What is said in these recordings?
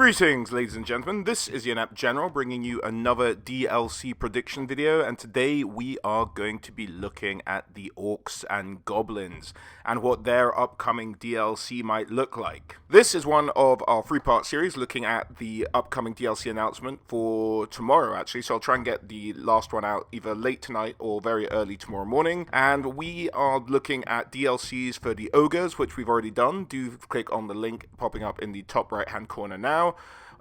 Greetings, ladies and gentlemen, this is the Inept General bringing you another DLC prediction video, and today we are going to be looking at the Orcs and Goblins and what their upcoming DLC might look like. This is one of our three-part series looking at the upcoming DLC announcement for tomorrow, actually, so I'll try and get the last one out either late tonight or very early tomorrow morning, and we are looking at DLCs for the Ogres, which we've already done. Do click on the link popping up in the top right-hand corner now.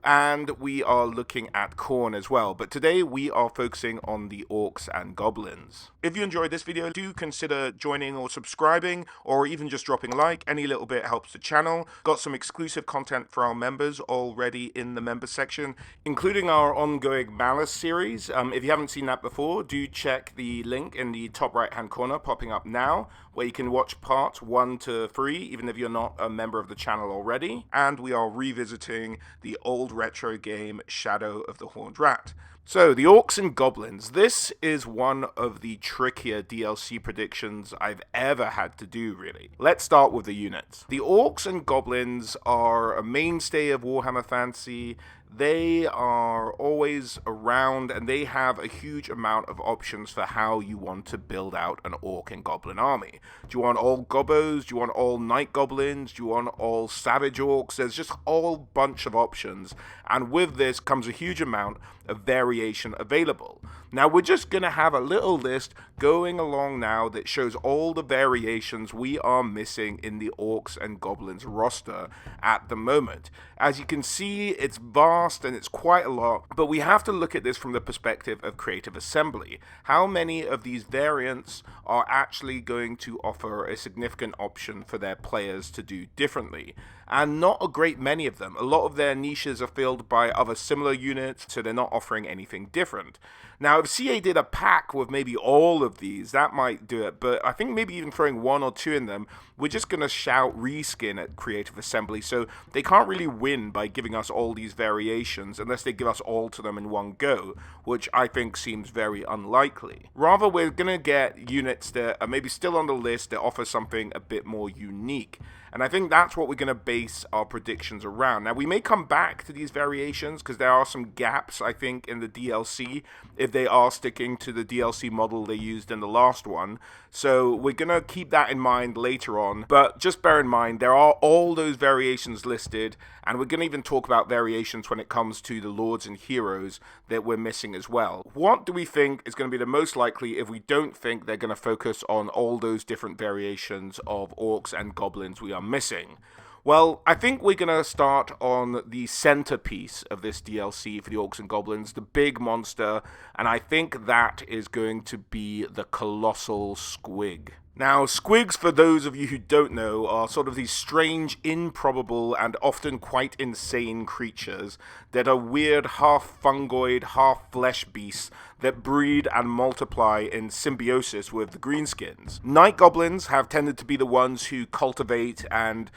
And we are looking at Khorne as well, but today we are focusing on the Orcs and Goblins. If you enjoyed this video, do consider joining or subscribing, or even just dropping a like. Any little bit helps the channel. Got some exclusive content for our members already in the member section, including our ongoing Malice series. If you haven't seen that before, do check the link in the top right hand corner popping up now, where you can watch parts 1 to 3, even if you're not a member of the channel already. And we are revisiting the old retro game Shadow of the Horned Rat. So, the Orcs and Goblins. This is one of the trickier DLC predictions I've ever had to do, really. Let's start with the units. The Orcs and Goblins are a mainstay of Warhammer Fantasy. They are always around, and they have a huge amount of options for how you want to build out an Orc and Goblin army. Do you want all Gobbos? Do you want all Night Goblins? Do you want all Savage Orcs? There's just a whole bunch of options, and with this comes a huge amount of variation available. Now, we're just going to have a little list going along now that shows all the variations we are missing in the Orcs and Goblins roster at the moment. As you can see, it's vast and it's quite a lot, but we have to look at this from the perspective of Creative Assembly. How many of these variants are actually going to offer a significant option for their players to do differently? And not a great many of them. A lot of their niches are filled by other similar units, so they're not offering anything different. Now, if CA did a pack with maybe all of these, that might do it, but I think maybe even throwing 1 or 2 in them, we're just going to shout reskin at Creative Assembly, so they can't really win by giving us all these variations unless they give us all to them in one go, which I think seems very unlikely. Rather, we're going to get units that are maybe still on the list that offer something a bit more unique. And I think that's what we're going to base our predictions around. Now, we may come back to these variations because there are some gaps, I think, in the DLC if they are sticking to the DLC model they used in the last one. So we're going to keep that in mind later on. But just bear in mind, there are all those variations listed, and we're going to even talk about variations when it comes to the Lords and Heroes that we're missing as well. What do we think is going to be the most likely if we don't think they're going to focus on all those different variations of Orcs and Goblins we are missing? Well, I think we're going to start on the centerpiece of this DLC for the Orcs and Goblins, the big monster, and I think that is going to be the Colossal Squig. Now, squigs, for those of you who don't know, are sort of these strange, improbable, and often quite insane creatures that are weird half-fungoid, half-flesh beasts that breed and multiply in symbiosis with the greenskins. Night Goblins have tended to be the ones who cultivate and,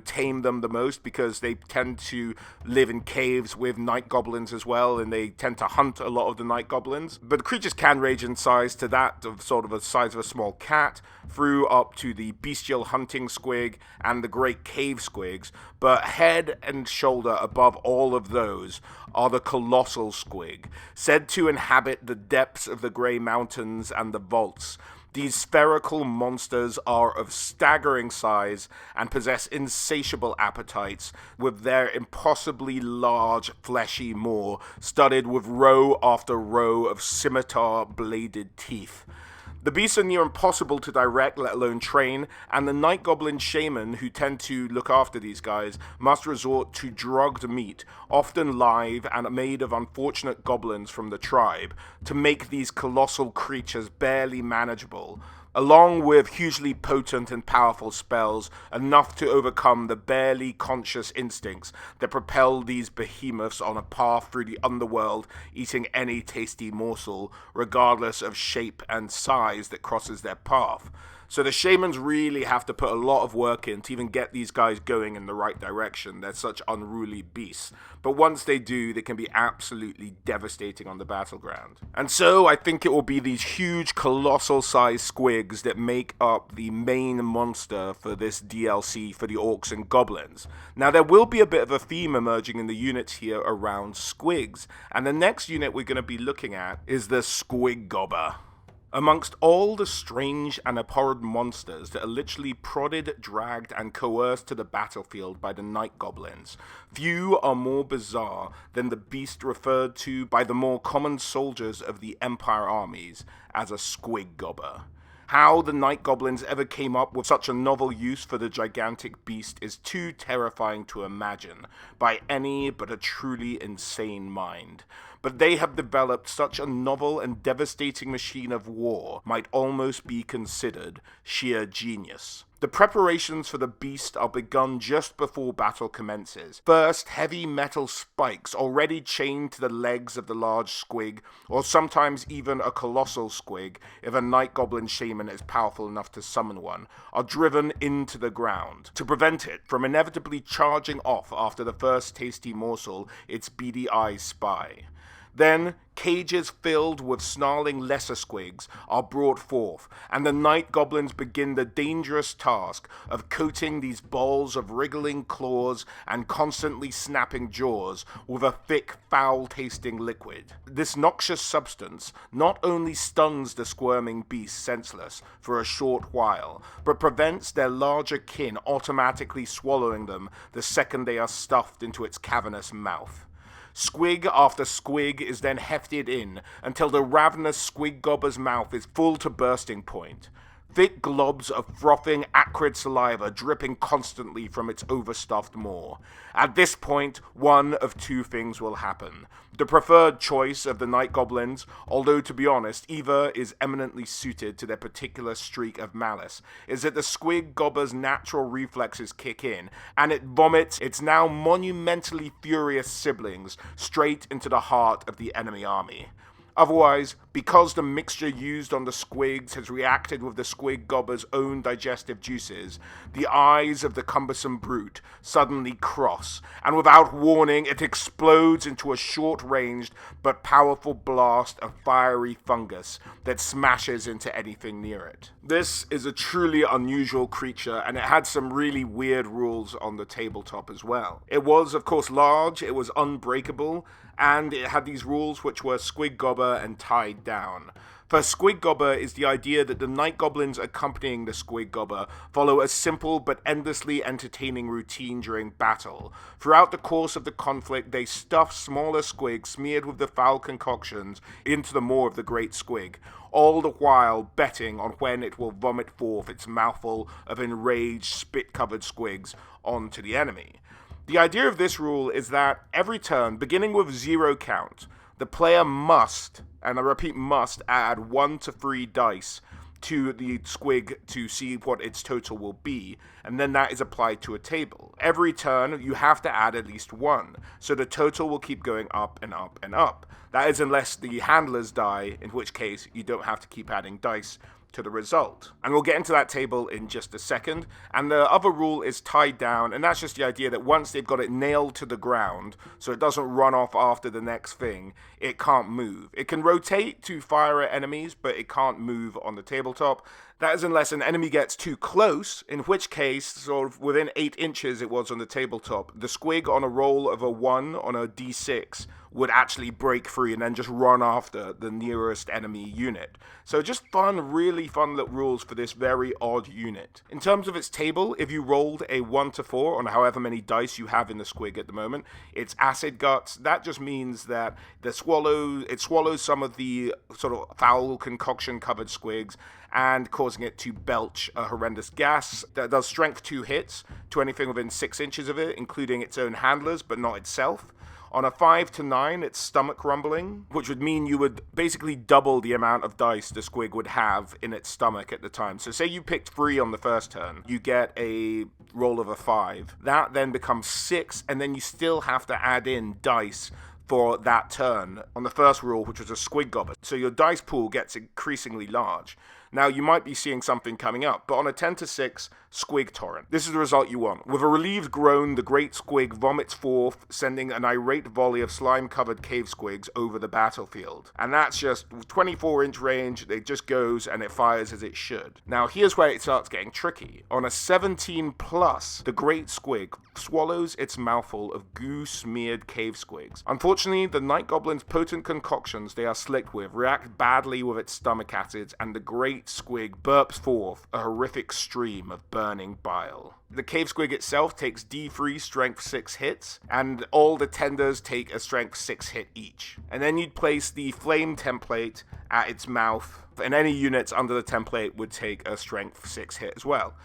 tame them the most because they tend to live in caves with Night Goblins as well, and they tend to hunt a lot of the Night Goblins. But the creatures can range in size to that of sort of the size of a small cat, through up to the bestial hunting squig and the great cave squigs, but head and shoulder above all of those are the Colossal Squig, said to inhabit the depths of the Grey Mountains and the vaults. These spherical monsters are of staggering size and possess insatiable appetites, with their impossibly large fleshy maw studded with row after row of scimitar-bladed teeth. The beasts are near impossible to direct, let alone train, and the Night Goblin shaman who tend to look after these guys must resort to drugged meat, often live and made of unfortunate goblins from the tribe, to make these colossal creatures barely manageable, along with hugely potent and powerful spells, enough to overcome the barely conscious instincts that propel these behemoths on a path through the underworld, eating any tasty morsel, regardless of shape and size that crosses their path. So the shamans really have to put a lot of work in to even get these guys going in the right direction. They're such unruly beasts. But once they do, they can be absolutely devastating on the battleground. And so I think it will be these huge, colossal-sized squigs that make up the main monster for this DLC for the Orcs and Goblins. Now, there will be a bit of a theme emerging in the units here around squigs. And the next unit we're going to be looking at is the Squig Gobba. Amongst all the strange and abhorrent monsters that are literally prodded, dragged, and coerced to the battlefield by the night goblins, few are more bizarre than the beast referred to by the more common soldiers of the Empire armies as a Squig Gobba. How the night goblins ever came up with such a novel use for the gigantic beast is too terrifying to imagine by any but a truly insane mind. But they have developed such a novel and devastating machine of war might almost be considered sheer genius. The preparations for the beast are begun just before battle commences. First, heavy metal spikes already chained to the legs of the large squig, or sometimes even a colossal squig, if a night goblin shaman is powerful enough to summon one, are driven into the ground to prevent it from inevitably charging off after the first tasty morsel its beady eyes spy. Then, cages filled with snarling lesser squigs are brought forth, and the night goblins begin the dangerous task of coating these balls of wriggling claws and constantly snapping jaws with a thick, foul-tasting liquid. This noxious substance not only stuns the squirming beasts senseless for a short while, but prevents their larger kin automatically swallowing them the second they are stuffed into its cavernous mouth. Squig after squig is then hefted in until the ravenous Squig Gobba's mouth is full to bursting point. Thick globs of frothing, acrid saliva dripping constantly from its overstuffed maw. At this point, one of two things will happen. The preferred choice of the night goblins, although to be honest, either is eminently suited to their particular streak of malice, is that the Squig Gobba's natural reflexes kick in, and it vomits its now monumentally furious siblings straight into the heart of the enemy army. Otherwise, because the mixture used on the squigs has reacted with the Squig Gobba's own digestive juices, the eyes of the cumbersome brute suddenly cross, and without warning it explodes into a short-ranged but powerful blast of fiery fungus that smashes into anything near it. This is a truly unusual creature, and it had some really weird rules on the tabletop as well. It was, of course, large, it was unbreakable, and it had these rules which were Squig Gobba and tied down. For Squig Gobba is the idea that the night goblins accompanying the Squig Gobba follow a simple but endlessly entertaining routine during battle. Throughout the course of the conflict, they stuff smaller squigs smeared with the foul concoctions into the maw of the great squig, all the while betting on when it will vomit forth its mouthful of enraged, spit-covered squigs onto the enemy. The idea of this rule is that every turn, beginning with 0 count, the player must, and I repeat must, add 1 to 3 dice to the squig to see what its total will be, and then that is applied to a table. Every turn, you have to add at least 1, so the total will keep going up and up and up. That is unless the handlers die, in which case you don't have to keep adding dice to the result. And we'll get into that table in just a second. And the other rule is tied down, and that's just the idea that once they've got it nailed to the ground, so it doesn't run off after the next thing, it can't move. It can rotate to fire at enemies, but it can't move on the tabletop. That is unless an enemy gets too close, in which case, sort of within 8 inches it was on the tabletop, the squig on a roll of a 1 on a d6 would actually break free and then just run after the nearest enemy unit. So just fun, really fun little rules for this very odd unit. In terms of its table, if you rolled a 1 to 4 on however many dice you have in the squig at the moment, it's acid guts. That just means that it swallows some of the sort of foul concoction covered squigs and causing it to belch a horrendous gas that does strength 2 hits to anything within 6 inches of it, including its own handlers, but not itself. On a 5 to 9, it's stomach rumbling, which would mean you would basically double the amount of dice the squig would have in its stomach at the time. So say you picked 3 on the first turn, you get a roll of a 5. That then becomes 6, and then you still have to add in dice for that turn on the first rule, which was a Squig Gobba. So your dice pool gets increasingly large. Now, you might be seeing something coming up, but on a 10 to 6 Squig Torrent, this is the result you want. With a relieved groan, the great Squig vomits forth, sending an irate volley of slime-covered cave squigs over the battlefield. And that's just 24-inch range, it just goes and it fires as it should. Now, here's where it starts getting tricky. On a 17 plus, the great Squig swallows its mouthful of goo-smeared cave squigs. Unfortunately, the Night Goblin's potent concoctions they are slicked with react badly with its stomach acids, and the great Squig burps forth a horrific stream of burning bile. The cave squig itself takes D3 strength 6 hits, and all the tenders take a strength 6 hit each. And then you'd place the flame template at its mouth, and any units under the template would take a strength 6 hit as well.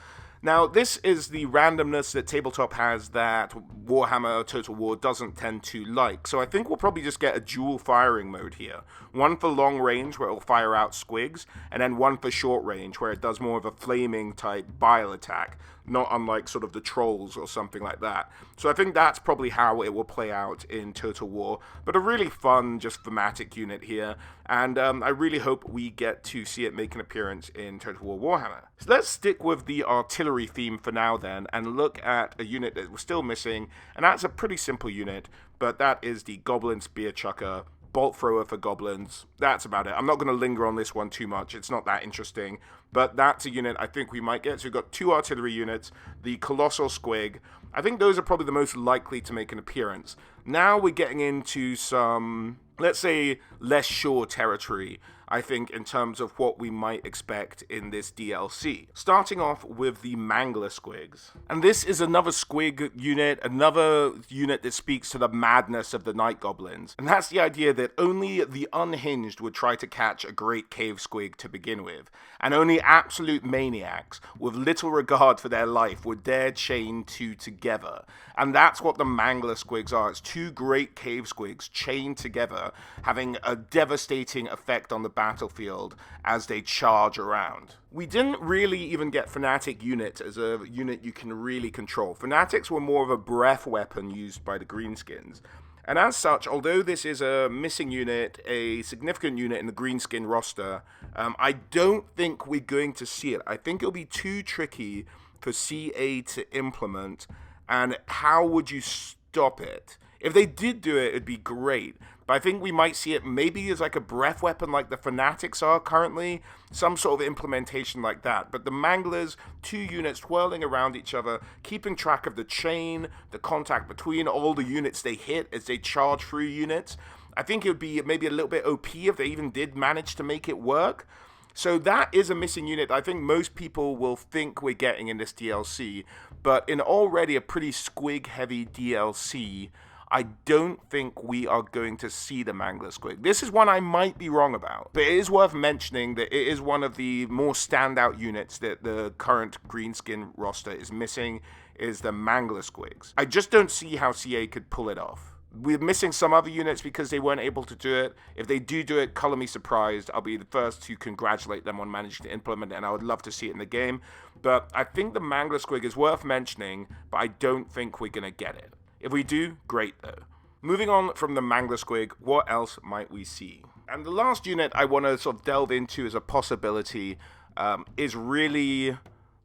Now, this is the randomness that Tabletop has that Warhammer Total War doesn't tend to like. So I think we'll probably just get a dual firing mode here. One for long range, where it'll fire out squigs, and then one for short range, where it does more of a flaming type bile attack, not unlike sort of the trolls or something like that. So I think that's probably how it will play out in Total War, but a really fun, just thematic unit here, and I really hope we get to see it make an appearance in Total War Warhammer. So let's stick with the artillery theme for now then, and look at a unit that we're still missing, and that's a pretty simple unit, but that is the Goblin Spear Chucker, bolt thrower for goblins. That's about it. I'm not going to linger on this one too much. It's not that interesting, but that's a unit I think we might get. So we've got 2 artillery units, the Colossal Squig. I think those are probably the most likely to make an appearance. Now we're getting into some, let's say, less sure territory, I think, in terms of what we might expect in this DLC. Starting off with the Mangler Squigs. And this is another Squig unit, another unit that speaks to the madness of the Night Goblins. And that's the idea that only the unhinged would try to catch a great cave squig to begin with, and only absolute maniacs with little regard for their life would dare chain 2 together. And that's what the Mangler Squigs are. It's 2 great cave squigs chained together, having a devastating effect on the battlefield as they charge around. We didn't really even get Fanatic units as a unit you can really control. Fanatics were more of a breath weapon used by the Greenskins. And as such, although this is a missing unit, a significant unit in the Greenskin roster, I don't think we're going to see it. I think it'll be too tricky for CA to implement, and how would you stop it? If they did do it, it'd be great. But I think we might see it maybe as like a breath weapon like the Fanatics are currently. Some sort of implementation like that. But the Manglers, 2 units twirling around each other, keeping track of the chain, the contact between all the units they hit as they charge through units. I think it would be maybe a little bit OP if they even did manage to make it work. So that is a missing unit I think most people will think we're getting in this DLC. But in already a pretty squig-heavy DLC, I don't think we are going to see the Mangler Squig. This is one I might be wrong about, but it is worth mentioning that it is one of the more standout units that the current Greenskin roster is missing, is the Mangler Squigs. I just don't see how CA could pull it off. We're missing some other units because they weren't able to do it. If they do it, color me surprised. I'll be the first to congratulate them on managing to implement it, and I would love to see it in the game. But I think the Mangler Squig is worth mentioning, but I don't think we're going to get it. If we do, great though. Moving on from the Mangler Squig, what else might we see? And the last unit I want to sort of delve into as a possibility is really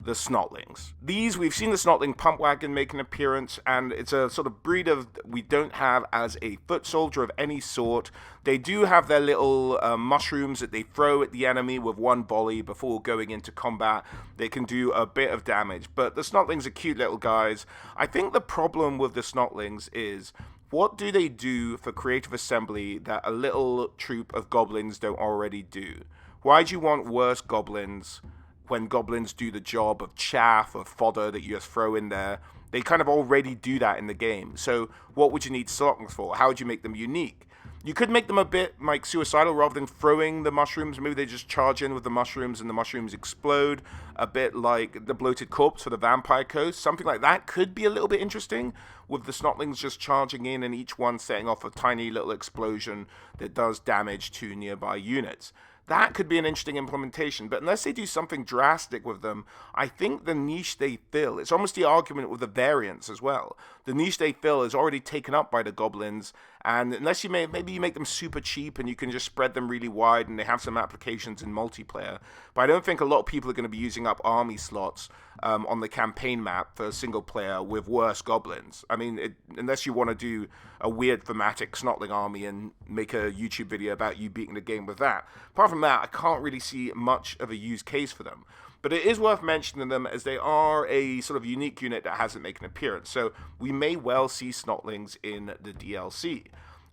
the Snotlings. We've seen the Snotling Pump Wagon make an appearance, and it's a sort of breed of we don't have as a foot soldier of any sort. They do have their little mushrooms that they throw at the enemy with one volley before going into combat. They can do a bit of damage, but the Snotlings are cute little guys. I think the problem with the Snotlings is, what do they do for Creative Assembly that a little troop of goblins don't already do? Why do you want worse goblins when goblins do the job of chaff or fodder that you just throw in there? They kind of already do that in the game. So what would you need Snotlings for? How would you make them unique? You could make them a bit like suicidal rather than throwing the mushrooms. Maybe they just charge in with the mushrooms and the mushrooms explode. A bit like the Bloated Corpse for the Vampire Coast. Something like that could be a little bit interesting, with the Snotlings just charging in and each one setting off a tiny little explosion that does damage to nearby units. that could be an interesting implementation. But unless they do something drastic with them, I think the niche they fill, it's almost the argument with the variants as well. The niche they fill is already taken up by the goblins, and unless maybe you make them super cheap and you can just spread them really wide and they have some applications in multiplayer. But I don't think a lot of people are going to be using up army slots on the campaign map for a single player with worse goblins. I mean, unless you want to do a weird thematic Snotling army and make a YouTube video about you beating the game with that. Apart from that, I can't really see much of a use case for them. But it is worth mentioning them as they are a sort of unique unit that hasn't made an appearance. So we may well see Snotlings in the DLC.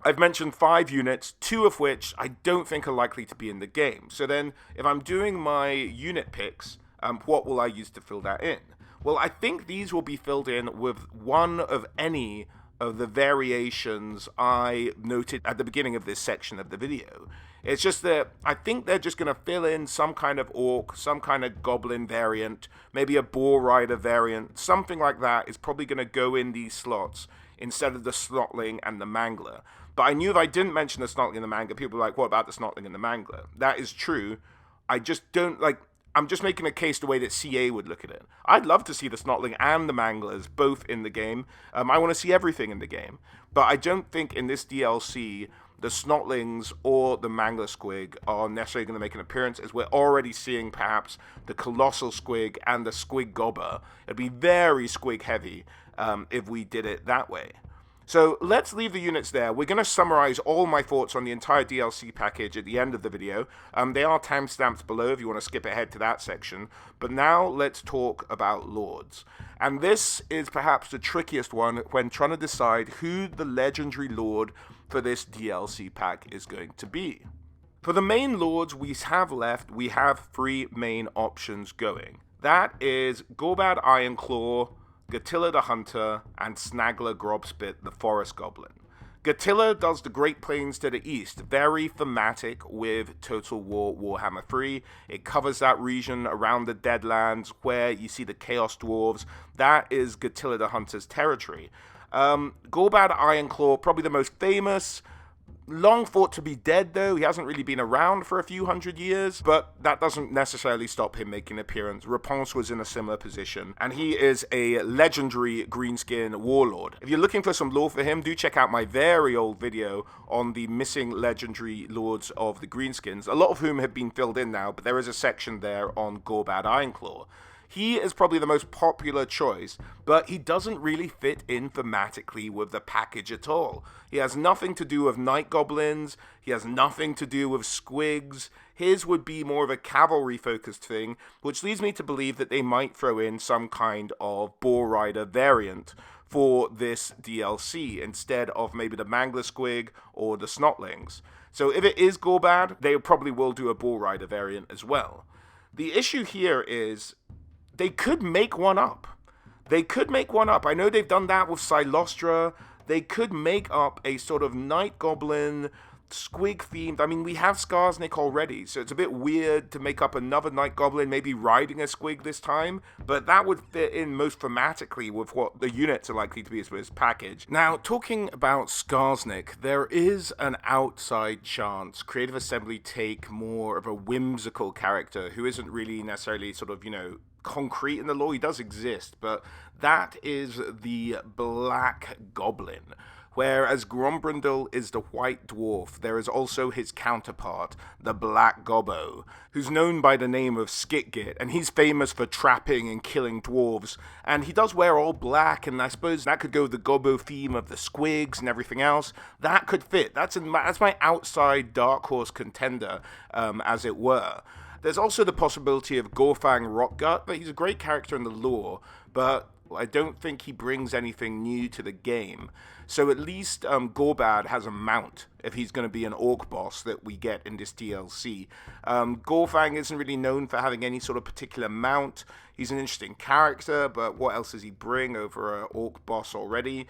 I've mentioned 5 units, 2 of which I don't think are likely to be in the game. So then, if I'm doing my unit picks, what will I use to fill that in? Well, I think these will be filled in with one of any of the variations I noted at the beginning of this section of the video. It's just that I think they're just going to fill in some kind of orc, some kind of goblin variant, maybe a boar rider variant, something like that is probably going to go in these slots instead of the Snotling and the Mangler. But I knew if I didn't mention the Snotling and the Mangler, people were like, what about the Snotling and the Mangler? That is true. I just don't, I'm just making a case the way that CA would look at it. I'd love to see the Snotling and the Manglers both in the game. I want to see everything in the game. But I don't think in this DLC, the Snotlings or the Mangler Squig are necessarily going to make an appearance, as we're already seeing perhaps the Colossal Squig and the Squig Gobba. It'd be very Squig heavy if we did it that way. So let's leave the units there. We're going to summarize all my thoughts on the entire DLC package at the end of the video. They are timestamped below if you want to skip ahead to that section. But now let's talk about Lords. And this is perhaps the trickiest one when trying to decide who the legendary Lord for this DLC pack is going to be. For the main Lords we have left, we have 3 main options going. That is Gorbad Ironclaw, Gatilla the Hunter, and Snagler Grobspit the Forest Goblin. Gatilla does the Great Plains to the east, very thematic with Total War Warhammer 3. It covers that region around the Deadlands where you see the Chaos Dwarves. That is Gatilla the Hunter's territory. Gorbad Ironclaw, probably the most famous. Long thought to be dead, though. He hasn't really been around for a few hundred years, but that doesn't necessarily stop him making an appearance. Raponce was in a similar position, and he is a legendary greenskin warlord. If you're looking for some lore for him, do check out my very old video on the missing legendary lords of the greenskins, a lot of whom have been filled in now, but there is a section there on Gorbad Ironclaw. He is probably the most popular choice, but he doesn't really fit in thematically with the package at all. He has nothing to do with night goblins, he has nothing to do with squigs. His would be more of a cavalry-focused thing, which leads me to believe that they might throw in some kind of boar rider variant for this DLC, instead of maybe the Mangler Squig or the Snotlings. So if it is Gorbad, they probably will do a boar rider variant as well. The issue here is they could make one up. They could make one up. I know they've done that with Silostra. They could make up a sort of Night Goblin, Squig themed. I mean, we have Skarsnik already, so it's a bit weird to make up another Night Goblin, maybe riding a Squig this time, but that would fit in most thematically with what the units are likely to be as this package. Now, talking about Skarsnik, there is an outside chance Creative Assembly take more of a whimsical character who isn't really necessarily sort of, concrete in the lore. He does exist, but that is the Black Goblin. Whereas Grombrindal is the White Dwarf, there is also his counterpart, the Black Gobbo, who's known by the name of Skitgit, and he's famous for trapping and killing dwarves, and he does wear all black, and I suppose that could go with the Gobbo theme of the Squigs and everything else. That could fit. That's my outside Dark Horse contender, as it were. There's also the possibility of Gorfang Rockgut, but he's a great character in the lore, but I don't think he brings anything new to the game. So at least Gorbad has a mount if he's going to be an orc boss that we get in this DLC. Gorfang isn't really known for having any sort of particular mount. He's an interesting character, but what else does he bring over an orc boss already?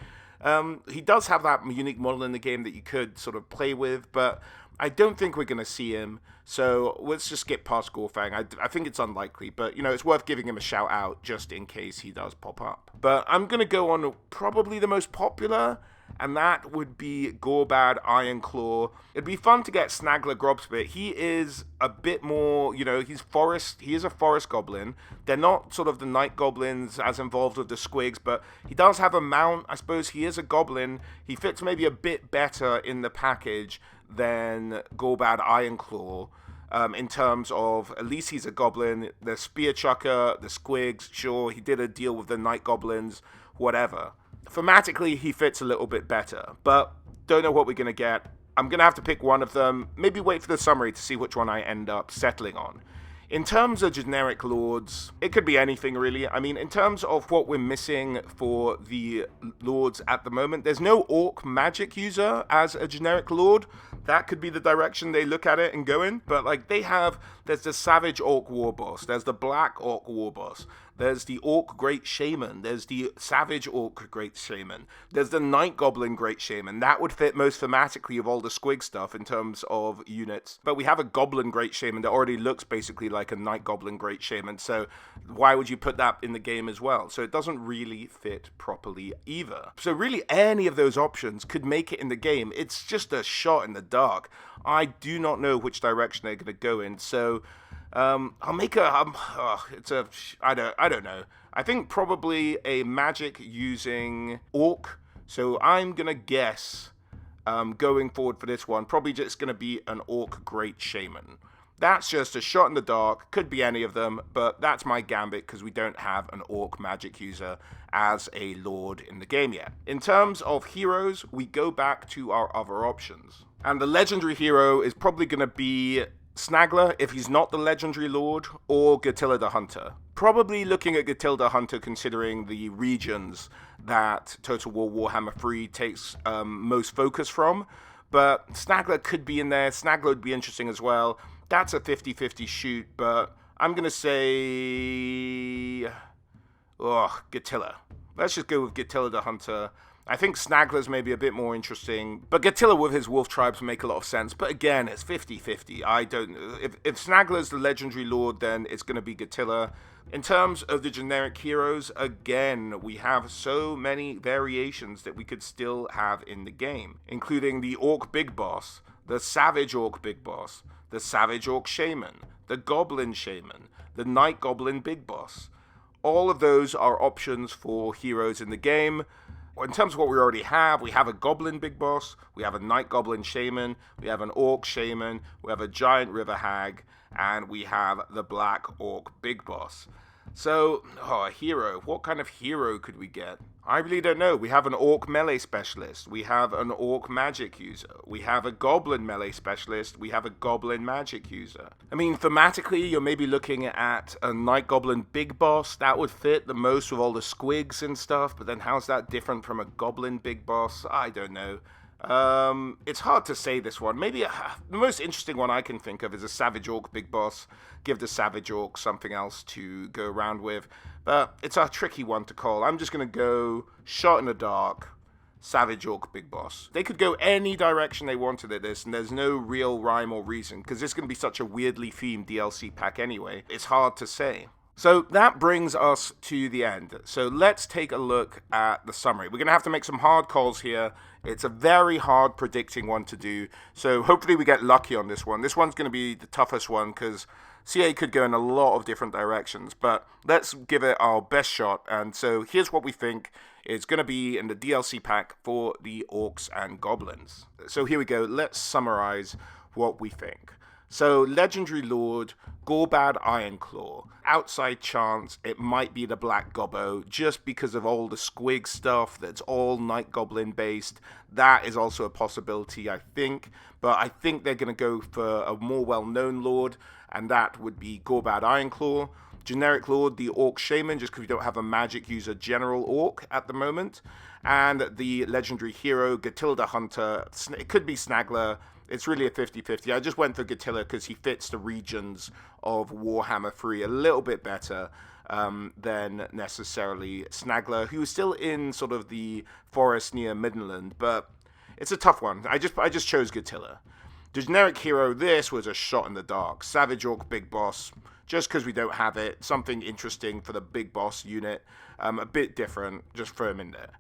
He does have that unique model in the game that you could sort of play with, but I don't think we're going to see him, so let's just skip past Gorfang. I think it's unlikely, but, it's worth giving him a shout-out just in case he does pop up. But I'm going to go on probably the most popular and that would be Gorbad Ironclaw. It'd be fun to get Snagler Grobspit. He is a bit more, he is a forest goblin. They're not sort of the night goblins as involved with the squigs, but he does have a mount. I suppose he is a goblin. He fits maybe a bit better in the package than Gorbad Ironclaw. In terms of, at least he's a goblin. The Spear Chucker, the Squigs, sure, he did a deal with the Night Goblins, whatever. Thematically, he fits a little bit better, but don't know what we're going to get. I'm going to have to pick one of them, maybe wait for the summary to see which one I end up settling on. In terms of generic lords, it could be anything really. I mean, in terms of what we're missing for the lords at the moment, there's no orc magic user as a generic lord. That could be the direction they look at it and go in. But like there's the Savage Orc War Boss, there's the Black Orc War Boss, there's the Orc Great Shaman, there's the Savage Orc Great Shaman, there's the Night Goblin Great Shaman. That would fit most thematically of all the Squig stuff in terms of units. But we have a Goblin Great Shaman that already looks basically like a Night Goblin Great Shaman, so why would you put that in the game as well? So it doesn't really fit properly either. So really any of those options could make it in the game. It's just a shot in the dark. I do not know which direction they're going to go in, so I'll make I don't know. I think probably a magic using orc. So I'm going to guess going forward for this one, probably just going to be an Orc Great Shaman. That's just a shot in the dark, could be any of them, but that's my gambit because we don't have an Orc magic user as a lord in the game yet. In terms of heroes, we go back to our other options. And the legendary hero is probably going to be Snagler, if he's not the legendary lord, or Gatilla the Hunter. Probably looking at Gatilla the Hunter considering the regions that Total War Warhammer 3 takes most focus from, but Snagler could be in there. Snagler would be interesting as well. That's a 50-50 shoot, but I'm going to say Gatilla. Let's just go with Gatilla the Hunter. I think Snagler's maybe a bit more interesting, but Gatilla with his wolf tribes make a lot of sense. But again, it's 50-50. I don't. If Snagler's the legendary lord, then it's going to be Gatilla. In terms of the generic heroes, again, we have so many variations that we could still have in the game, including the Orc Big Boss, the Savage Orc Big Boss, the Savage Orc Shaman, the Goblin Shaman, the Night Goblin Big Boss. All of those are options for heroes in the game. In terms of what we already have, we have a Goblin Big Boss, we have a Night Goblin Shaman, we have an Orc Shaman, we have a Giant River Hag, and we have the Black Orc Big Boss. So, a hero. What kind of hero could we get? I really don't know. We have an Orc Melee Specialist. We have an Orc Magic User. We have a Goblin Melee Specialist. We have a Goblin Magic User. I mean, thematically, you're maybe looking at a Night Goblin Big Boss. That would fit the most with all the squigs and stuff, but then how's that different from a Goblin Big Boss? I don't know. It's hard to say this one. Maybe the most interesting one I can think of is a Savage Orc Big Boss. Give the Savage Orc something else to go around with. But it's a tricky one to call. I'm just going to go shot in the dark, Savage Orc Big Boss. They could go any direction they wanted at this, and there's no real rhyme or reason, because this is going to be such a weirdly themed DLC pack anyway. It's hard to say. So that brings us to the end. So let's take a look at the summary. We're going to have to make some hard calls here. It's a very hard predicting one to do. So hopefully we get lucky on this one. This one's going to be the toughest one because CA could go in a lot of different directions. But let's give it our best shot. And so here's what we think is going to be in the DLC pack for the Orcs and Goblins. So here we go. Let's summarize what we think. So, Legendary Lord, Gorbad Ironclaw. Outside chance, it might be the Black Gobbo, just because of all the Squig stuff that's all Night Goblin based. That is also a possibility, I think. But I think they're going to go for a more well-known Lord, and that would be Gorbad Ironclaw. Generic Lord, the Orc Shaman, just because we don't have a magic user general Orc at the moment. And the Legendary Hero, Gatilla the Hunter. It could be Snagler. It's really a 50-50. I just went for Gatilla because he fits the regions of Warhammer 3 a little bit better than necessarily Snagler, who is still in sort of the forest near Midland, but it's a tough one. I just chose Gatilla. The generic hero, this was a shot in the dark. Savage Orc Big Boss, just because we don't have it. Something interesting for the Big Boss unit. A bit different, just throw him in there.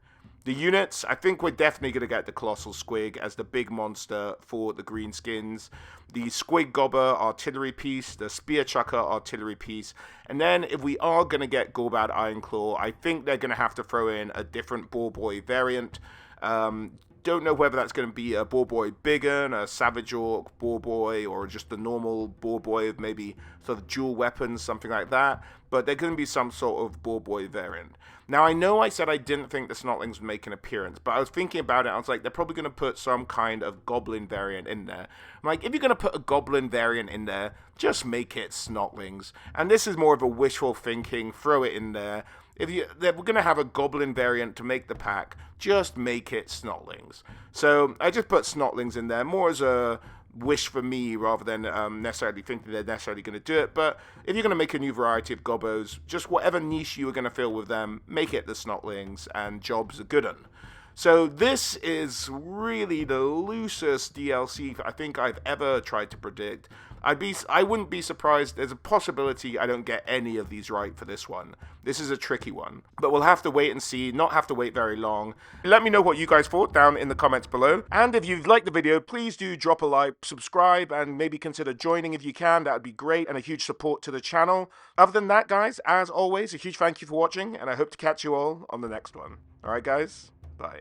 The units, I think we're definitely going to get the Colossal Squig as the big monster for the greenskins. The Squig Gobba artillery piece, the Spear Chucker artillery piece. And then if we are going to get Gorbad Ironclaw, I think they're going to have to throw in a different Boar Boy variant. Don't know whether that's going to be a Boar Boy Biggin, a Savage Orc Boar Boy, or just the normal Boar Boy with maybe sort of dual weapons, something like that. But they're going to be some sort of Boar Boy variant. Now, I know I said I didn't think the Snotlings would make an appearance, but I was thinking about it. I was like, they're probably going to put some kind of Goblin variant in there. I'm like, if you're going to put a Goblin variant in there, just make it Snotlings. And this is more of a wishful thinking. Throw it in there. If we're going to have a Goblin variant to make the pack, just make it Snotlings. So I just put Snotlings in there more as a wish for me rather than necessarily thinking they're necessarily going to do it. But if you're going to make a new variety of Gobbos, just whatever niche you are going to fill with them, make it the Snotlings, and jobs are good un. So this is really the loosest DLC I think I've ever tried to predict. I wouldn't be surprised. There's a possibility I don't get any of these right for this one. This is a tricky one, but we'll have to wait and see. Not have to wait very long. Let me know what you guys thought down in the comments below. And if you've liked the video, please do drop a like, subscribe, and maybe consider joining if you can. That would be great and a huge support to the channel. Other than that, guys, as always, a huge thank you for watching, and I hope to catch you all on the next one. All right, guys? Bye.